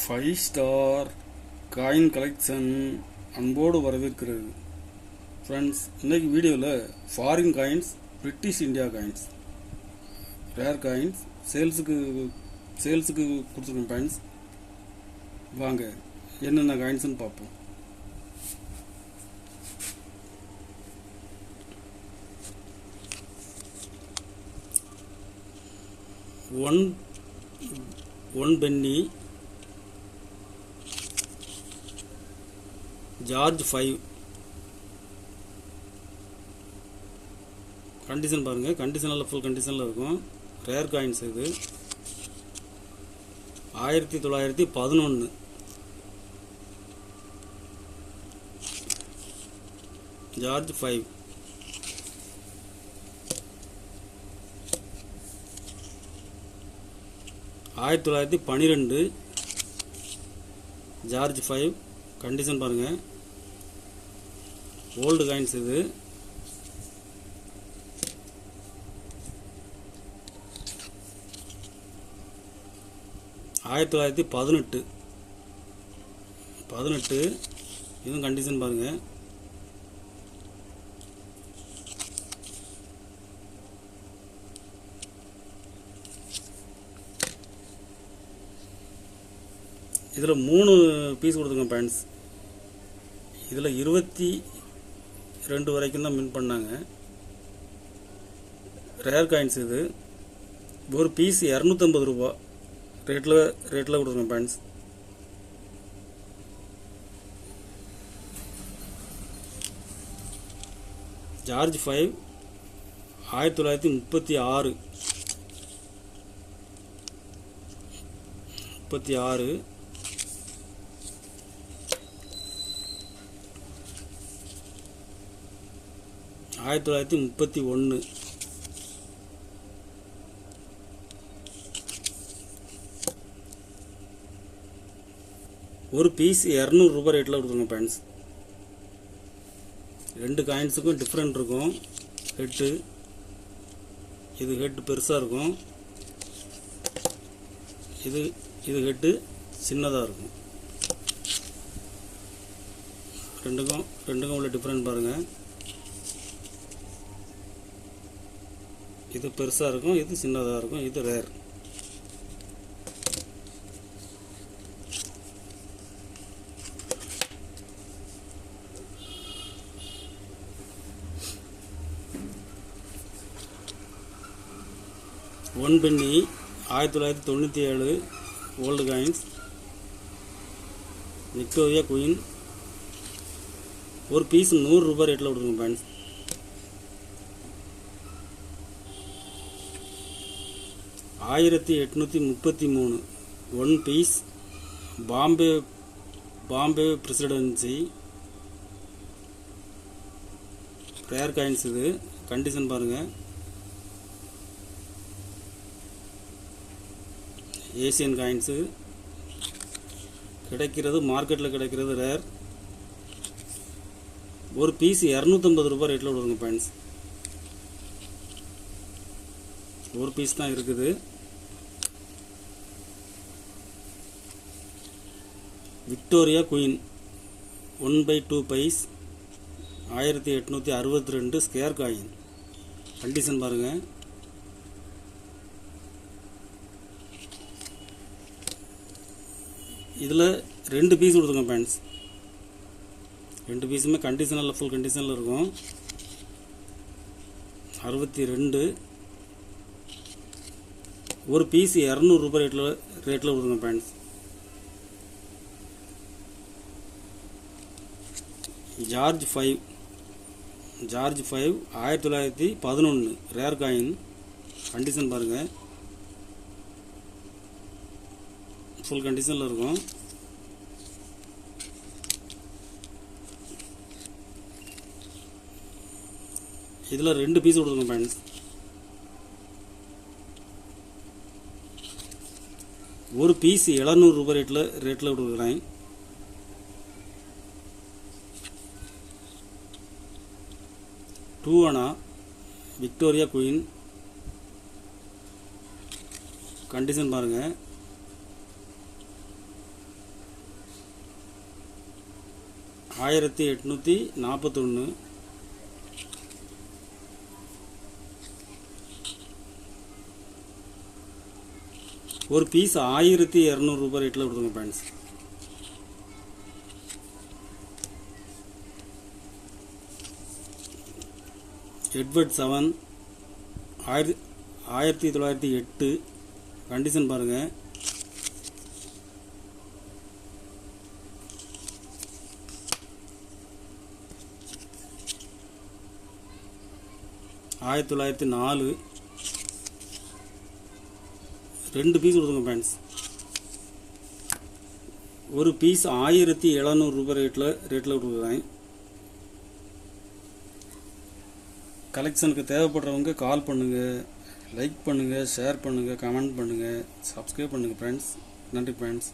Five star coin collection அன்போடு வரவேற்கிறது. Friends, இன்றைக்கி வீடியோவில் foreign coins, British India coins, rare coins சேல்ஸுக்கு கொடுத்துருக்கோம். காயின்ஸ் வாங்க என்னென்ன காயின்ஸ்னு பார்ப்போம். One Penney, George 5. கண்டிஷன் பாருங்கள், கண்டிஷனில் ஃபுல் கண்டிஷனில் இருக்கும். ரேர் காயின்ஸ் இது 1911. ஜார்ஜ் 5. ஆயிரத்தி 1912 ஜார்ஜ் 5. கண்டிஷன் பாருங்கள், ஓல்டு காயின்ஸ் இது. ஆயிரத்தி 1918 இதுவும் கண்டிஷன் பாருங்கள். இதில் 3 பீஸ் கொடுத்துருக்கோம் பாயிண்ட்ஸ். இதில் 22 வரைக்கும் தான் மின் பண்ணாங்க. ரேர் காயின்ஸ் இது. ஒரு பீஸ் 250 ரூபா ரேட்டில் கொடுத்துருக்கோம் பாயிண்ட்ஸ். ஜார்ஜ் 5 1936. 1931. ஒரு பீஸ் 200 ரூபா ரேட்டில் கொடுத்துருங்க பாயிண்ட்ஸ். 2 காயின்ஸுக்கும் டிஃப்ரெண்ட் இருக்கும். ஹெட்டு, இது ஹெட் பெருசாக இருக்கும், இது ஹெட்டு சின்னதாக இருக்கும். ரெண்டுக்கும் உள்ள டிஃப்ரெண்ட் பாருங்கள். இது பெருசாக இருக்கும், இது சின்னதாக இருக்கும். இது rare. One penny 1997 old coins. Victoria queen. ஒரு பீஸ் 100 ரூபாய் ரேட்டில் கொடுங்க பாயிண்ட்ஸ். ஆயிரத்தி 1833 one piece. Bombay presidency. Rare coins இது. கண்டிஷன் பாருங்கள். ஏசியன் காயின்ஸு கிடைக்கிறது, மார்க்கெட்டில் கிடைக்கிறது ரேர். ஒரு பீஸ் 250 ரூபாய் ரேட்டில் கொடுங்க பாயிண்ட்ஸ். ஒரு பீஸ் தான் இருக்குது. விக்டோரியா குயின் 1/2 பைஸ் 1862 ஸ்கேர் காயின். கண்டிஷன் பாருங்கள். இதில் 2 பீஸ் கொடுத்துருங்க பேண்ட்ஸ். 2 பீஸுமே கண்டிஷனில் ஃபுல் கண்டிஷனில் இருக்கும். 62. ஒரு பீஸ் 200 ரூபாய் ரேட்டில் கொடுத்துருங்க பேண்ட்ஸ். ஜார்ஜ் 5. 1911 rare coin. கண்டிஷன் பாருங்கள், ஃபுல் கண்டிஷனில் இருக்கும். இதில் 2 பீஸ் கொடுத்துருங்க பாயிண்ட்ஸ். ஒரு பீஸ் 700 ரூபாய் ரேட்டில் கொடுக்குறேன். Two anna Victoria queen. Condition பாருங்கள். 1841. ஒரு பீஸ் 1200 ரூபாய் ரேட்டில் கொடுத்துருங்க ஃப்ரெண்ட்ஸ். எட்வர்ட் 7 1908. கண்டிஷன் பாருங்கள். ஆயிரத்தி 1904. 2 பீஸ் கொடுத்துங்க ஃப்ரெண்ட்ஸ். ஒரு பீஸ் 1700 ரூபாய் ரேட்டில் கொடுக்குறேன். கலெக்ஷனுக்கு தேவைப்படுறவங்க கால் பண்ணுங்கள், லைக் பண்ணுங்கள், ஷேர் பண்ணுங்கள், கமெண்ட் பண்ணுங்கள், சப்ஸ்கிரைப் பண்ணுங்கள் ஃப்ரெண்ட்ஸ். நன்றி ஃப்ரெண்ட்ஸ்.